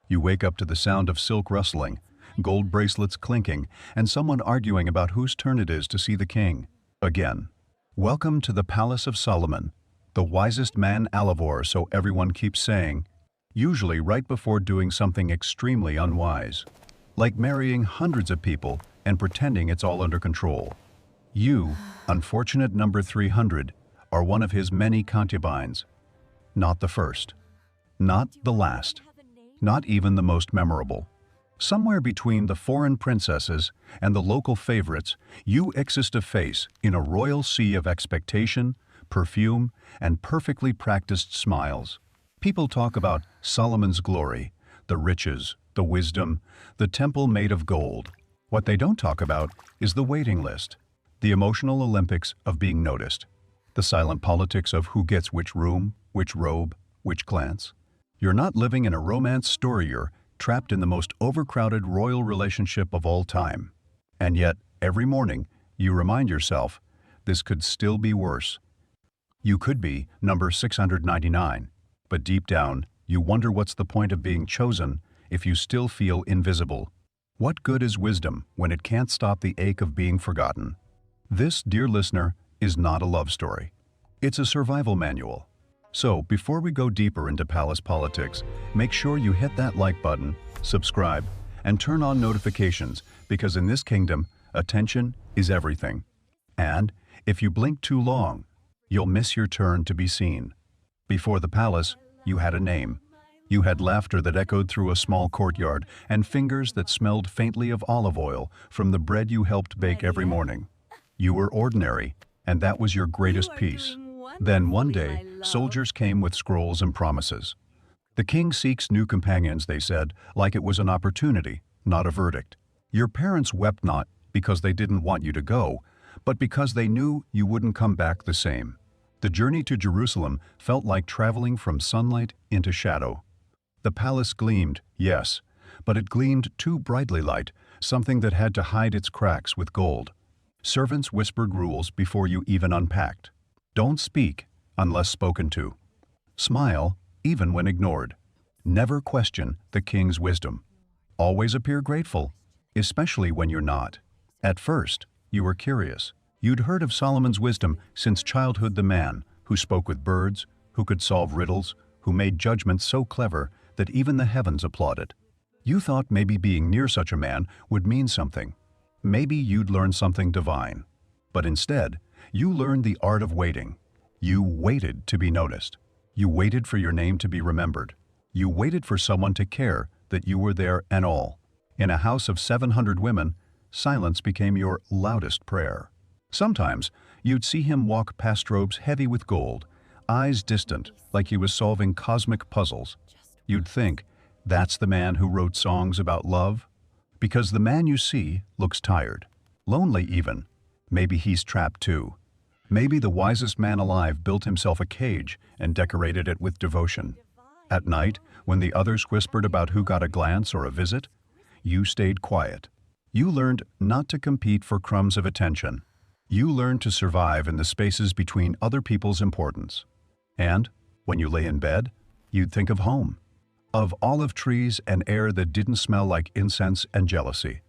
You wake up to the sound of silk rustling, gold bracelets clinking, and someone arguing about whose turn it is to see the king. Again. Welcome to the Palace of Solomon, the wisest man Alivor, so everyone keeps saying, usually right before doing something extremely unwise, like marrying hundreds of people and pretending it's all under control. You, unfortunate number 300, are one of his many concubines. Not the first. Not the last. Not even the most memorable. Somewhere between the foreign princesses and the local favorites, you exist a face in a royal sea of expectation, perfume, and perfectly practiced smiles. People talk about Solomon's glory, the riches, the wisdom, the temple made of gold. What they don't talk about is the waiting list, the emotional Olympics of being noticed, the silent politics of who gets which room, which robe, which glance. You're not living in a romance story, you're trapped in the most overcrowded royal relationship of all time. And yet, every morning, you remind yourself, this could still be worse. You could be number 699, but deep down, you wonder what's the point of being chosen if you still feel invisible. What good is wisdom when it can't stop the ache of being forgotten? This, dear listener, is not a love story. It's a survival manual. So, before we go deeper into palace politics, make sure you hit that like button, subscribe, and turn on notifications, because in this kingdom, attention is everything. And if you blink too long, you'll miss your turn to be seen. Before the palace, you had a name. You had laughter that echoed through a small courtyard and fingers that smelled faintly of olive oil from the bread you helped bake every morning. You were ordinary, and that was your greatest piece. Then one day, soldiers came with scrolls and promises. The king seeks new companions, they said, like it was an opportunity, not a verdict. Your parents wept not because they didn't want you to go, but because they knew you wouldn't come back the same. The journey to Jerusalem felt like traveling from sunlight into shadow. The palace gleamed, yes, but it gleamed too brightly light, something that had to hide its cracks with gold. Servants whispered rules before you even unpacked. Don't speak unless spoken to. Smile even when ignored. Never question the king's wisdom. Always appear grateful, especially when you're not. At first, you were curious. You'd heard of Solomon's wisdom since childhood, the man who spoke with birds, who could solve riddles, who made judgments so clever that even the heavens applauded. You thought maybe being near such a man would mean something. Maybe you'd learn something divine. But instead, you learned the art of waiting. You waited to be noticed. You waited for your name to be remembered. You waited for someone to care that you were there and all. In a house of 700 women, silence became your loudest prayer. Sometimes, you'd see him walk past robes heavy with gold, eyes distant like he was solving cosmic puzzles. You'd think, that's the man who wrote songs about love? Because the man you see looks tired, lonely even. Maybe he's trapped too. Maybe the wisest man alive built himself a cage and decorated it with devotion. At night, when the others whispered about who got a glance or a visit, you stayed quiet. You learned not to compete for crumbs of attention. You learned to survive in the spaces between other people's importance. And, when you lay in bed, you'd think of home. Of olive trees and air that didn't smell like incense and jealousy.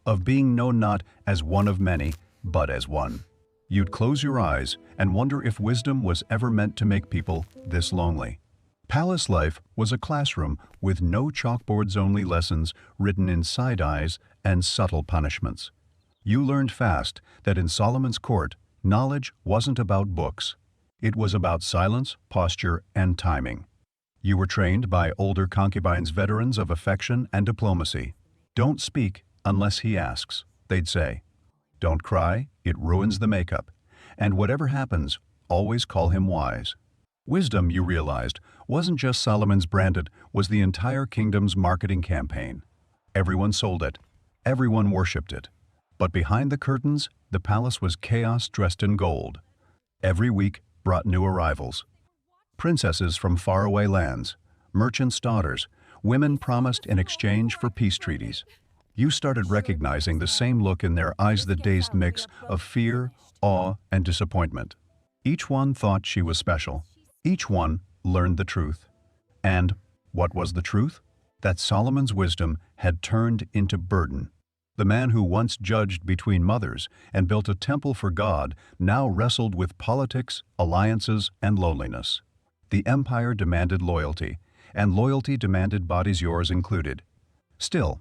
Of being known not as one of many, but as one. You'd close your eyes and wonder if wisdom was ever meant to make people this lonely. Palace life was a classroom with no chalkboards, only lessons written in side eyes and subtle punishments. You learned fast that in Solomon's court, knowledge wasn't about books. It was about silence, posture, and timing. You were trained by older concubines, veterans of affection and diplomacy. Don't speak unless he asks, they'd say. Don't cry, it ruins the makeup. And whatever happens, always call him wise. Wisdom, you realized, wasn't just Solomon's branded, was the entire kingdom's marketing campaign. Everyone sold it. Everyone worshipped it. But behind the curtains, the palace was chaos dressed in gold. Every week brought new arrivals. Princesses from faraway lands, merchants' daughters, women promised in exchange for peace treaties. You started recognizing the same look in their eyes, the dazed mix of fear, awe, and disappointment. Each one thought she was special. Each one learned the truth. And what was the truth? that Solomon's wisdom had turned into burden. The man who once judged between mothers and built a temple for God now wrestled with politics, alliances, and loneliness. The empire demanded loyalty, and loyalty demanded bodies, yours included. Still,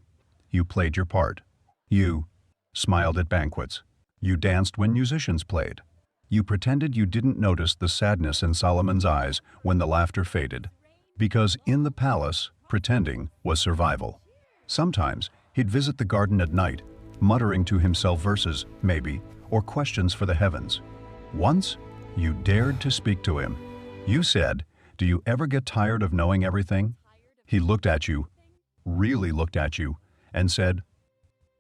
you played your part. You smiled at banquets. You danced when musicians played. You pretended you didn't notice the sadness in Solomon's eyes when the laughter faded. Because in the palace, pretending was survival. Sometimes he'd visit the garden at night, muttering to himself verses, maybe, or questions for the heavens. Once, you dared to speak to him. You said, "Do you ever get tired of knowing everything?" He looked at you, really looked at you, and said,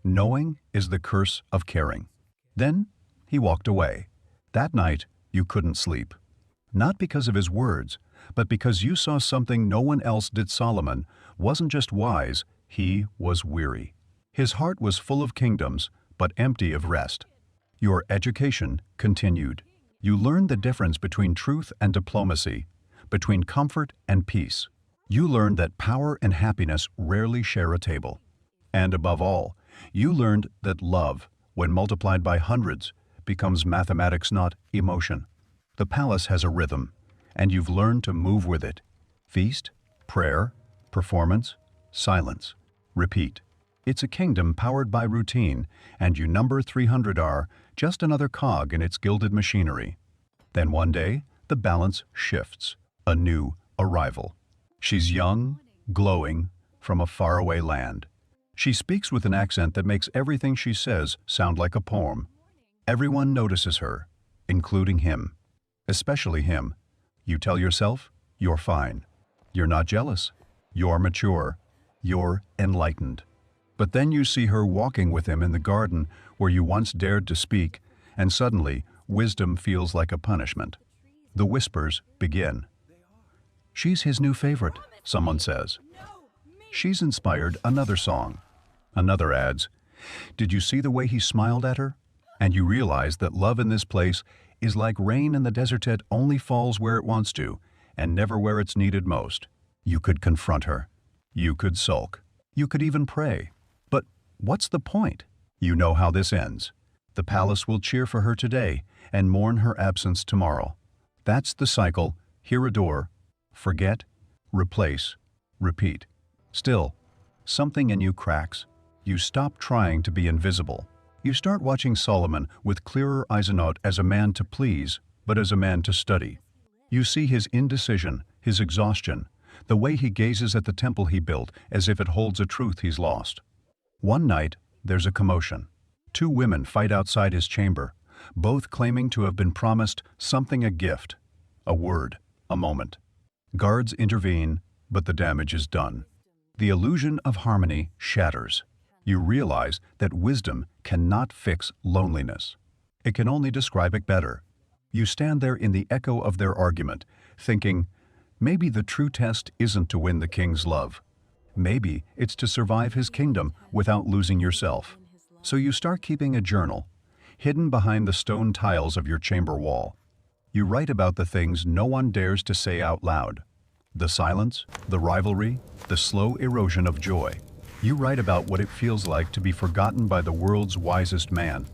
"Knowing is the curse of caring." Then he walked away. That night, you couldn't sleep. Not because of his words, but because you saw something no one else did. Solomon wasn't just wise, he was weary. His heart was full of kingdoms, but empty of rest. Your education continued. You learned the difference between truth and diplomacy, between comfort and peace. You learned that power and happiness rarely share a table. And above all, you learned that love, when multiplied by hundreds, becomes mathematics, not emotion. The palace has a rhythm, and you've learned to move with it. Feast, prayer, performance, silence, repeat. It's a kingdom powered by routine, and you number 300 are just another cog in its gilded machinery. Then one day, the balance shifts. A new arrival. She's young, glowing, from a faraway land. She speaks with an accent that makes everything she says sound like a poem. Everyone notices her, including him. Especially him. You tell yourself, you're fine. You're not jealous. You're mature. You're enlightened. But then you see her walking with him in the garden where you once dared to speak, and suddenly wisdom feels like a punishment. The whispers begin. She's his new favorite, someone says. She's inspired another song. Another adds, "Did you see the way he smiled at her?" And you realize that love in this place is like rain in the desert. It only falls where it wants to, and never where it's needed most. You could confront her. You could sulk. You could even pray. But what's the point? You know how this ends. The palace will cheer for her today and mourn her absence tomorrow. That's the cycle. Hear a door. Forget. Replace. Repeat. Still, something in you cracks. You stop trying to be invisible. You start watching Solomon with clearer eyes, not as a man to please, but as a man to study. You see his indecision, his exhaustion, the way he gazes at the temple he built as if it holds a truth he's lost. One night, there's a commotion. Two women fight outside his chamber, both claiming to have been promised something, a gift, a word, a moment. Guards intervene, but the damage is done. The illusion of harmony shatters. You realize that wisdom cannot fix loneliness. It can only describe it better. You stand there in the echo of their argument, thinking, maybe the true test isn't to win the king's love. Maybe it's to survive his kingdom without losing yourself. So you start keeping a journal, hidden behind the stone tiles of your chamber wall. You write about the things no one dares to say out loud. The silence, the rivalry, the slow erosion of joy. You write about what it feels like to be forgotten by the world's wisest man.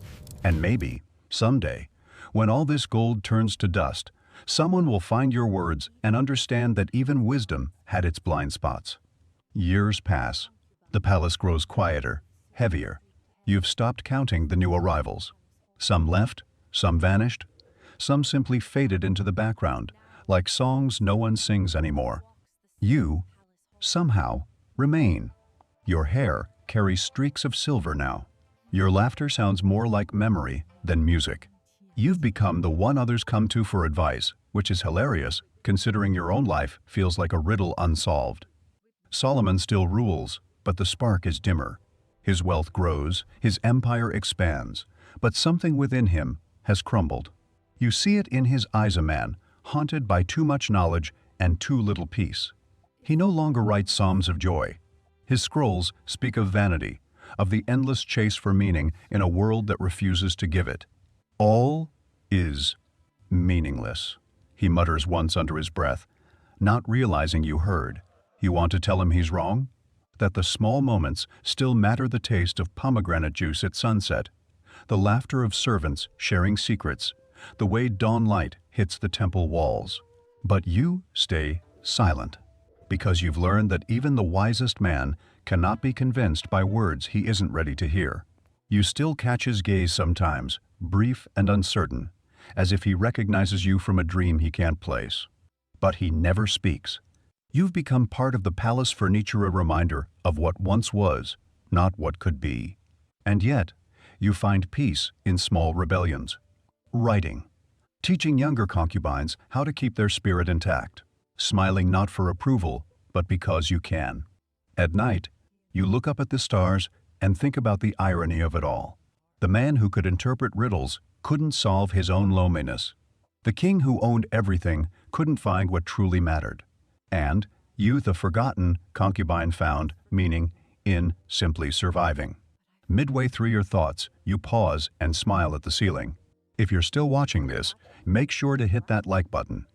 And maybe, someday, when all this gold turns to dust, someone will find your words and understand that even wisdom had its blind spots. Years pass. The palace grows quieter, heavier. You've stopped counting the new arrivals. Some left, some vanished, some simply faded into the background, like songs no one sings anymore. You, somehow, remain. Your hair carries streaks of silver now. Your laughter sounds more like memory than music. You've become the one others come to for advice, which is hilarious, considering your own life feels like a riddle unsolved. Solomon still rules, but the spark is dimmer. His wealth grows, his empire expands, but something within him has crumbled. You see it in his eyes, a man haunted by too much knowledge and too little peace. He no longer writes psalms of joy. His scrolls speak of vanity, of the endless chase for meaning in a world that refuses to give it. All is meaningless, he mutters once under his breath, not realizing you heard. You want to tell him he's wrong? that the small moments still matter: the taste of pomegranate juice at sunset, the laughter of servants sharing secrets, the way dawn light hits the temple walls. But you stay silent, because you've learned that even the wisest man cannot be convinced by words he isn't ready to hear. You still catch his gaze sometimes, brief and uncertain, as if he recognizes you from a dream he can't place. But he never speaks. You've become part of the palace furniture, a reminder of what once was, not what could be. And yet, you find peace in small rebellions. Writing. Teaching younger concubines how to keep their spirit intact. Smiling not for approval, but because you can. At night, you look up at the stars and think about the irony of it all. The man who could interpret riddles couldn't solve his own loneliness. The king who owned everything couldn't find what truly mattered. And you, the forgotten concubine, found meaning in simply surviving. Midway through your thoughts, you pause and smile at the ceiling. If you're still watching this, make sure to hit that like button.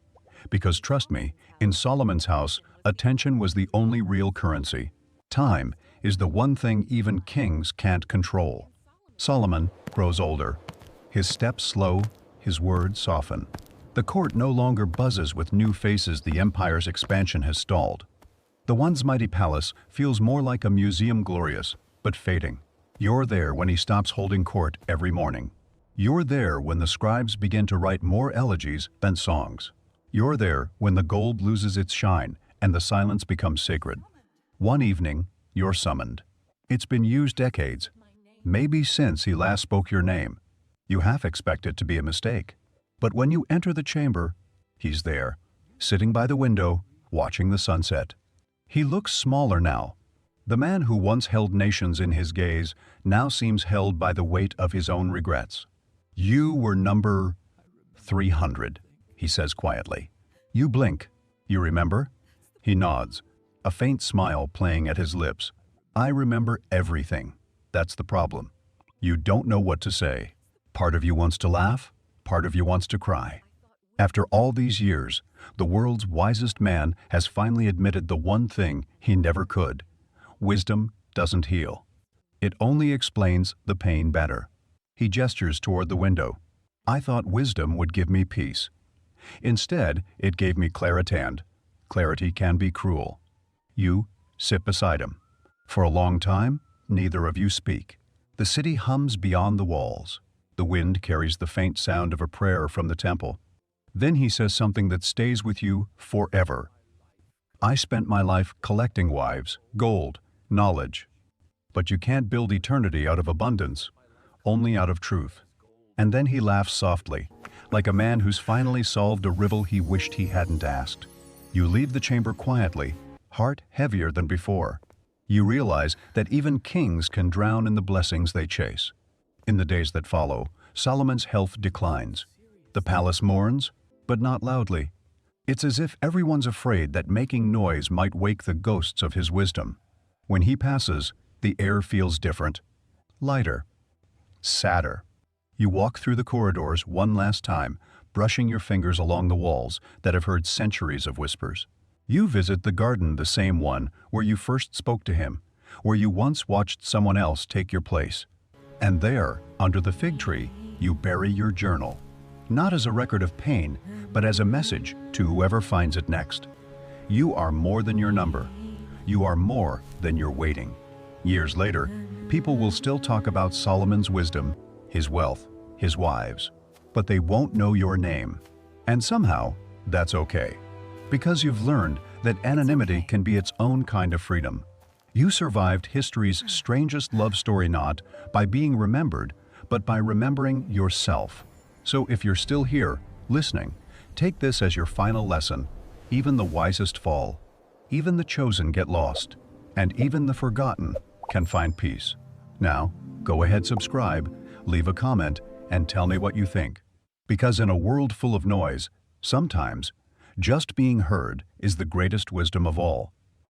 Because trust me, in Solomon's house, attention was the only real currency. Time is the one thing even kings can't control. Solomon grows older. His steps slow, his words soften. The court no longer buzzes with new faces. The empire's expansion has stalled. The once mighty palace feels more like a museum, glorious, but fading. You're there when he stops holding court every morning. You're there when the scribes begin to write more elegies than songs. You're there when the gold loses its shine and the silence becomes sacred. One evening, you're summoned. It's been used decades, maybe since he last spoke your name. You half expect it to be a mistake. But when you enter the chamber, he's there, sitting by the window, watching the sunset. He looks smaller now. The man who once held nations in his gaze now seems held by the weight of his own regrets. You were number 300, he says quietly. You blink. You remember? He nods, a faint smile playing at his lips. I remember everything. That's the problem. You don't know what to say. Part of you wants to laugh, part of you wants to cry. After all these years, the world's wisest man has finally admitted the one thing he never could. Wisdom doesn't heal. It only explains the pain better. He gestures toward the window. I thought wisdom would give me peace. Instead, it gave me claritand. Clarity can be cruel. You sit beside him. For a long time, neither of you speak. The city hums beyond the walls. The wind carries the faint sound of a prayer from the temple. Then he says something that stays with you forever. I spent my life collecting wives, gold, knowledge. But you can't build eternity out of abundance, only out of truth. And then he laughs softly, like a man who's finally solved a riddle he wished he hadn't asked. You leave the chamber quietly, heart heavier than before. You realize that even kings can drown in the blessings they chase. In the days that follow, Solomon's health declines. The palace mourns, but not loudly. It's as if everyone's afraid that making noise might wake the ghosts of his wisdom. When he passes, the air feels different, lighter, sadder. You walk through the corridors one last time, brushing your fingers along the walls that have heard centuries of whispers. You visit the garden, the same one where you first spoke to him, where you once watched someone else take your place. And there, under the fig tree, you bury your journal. Not as a record of pain, but as a message to whoever finds it next. You are more than your number. You are more than your waiting. Years later, people will still talk about Solomon's wisdom, his wealth, his wives, but they won't know your name. And somehow, that's okay. Because you've learned that anonymity can be its own kind of freedom. You survived history's strangest love story not by being remembered, but by remembering yourself. So if you're still here, listening, take this as your final lesson. Even the wisest fall. Even the chosen get lost. And even the forgotten can find peace. Now, go ahead, subscribe, leave a comment, and tell me what you think. Because in a world full of noise, sometimes just being heard is the greatest wisdom of all.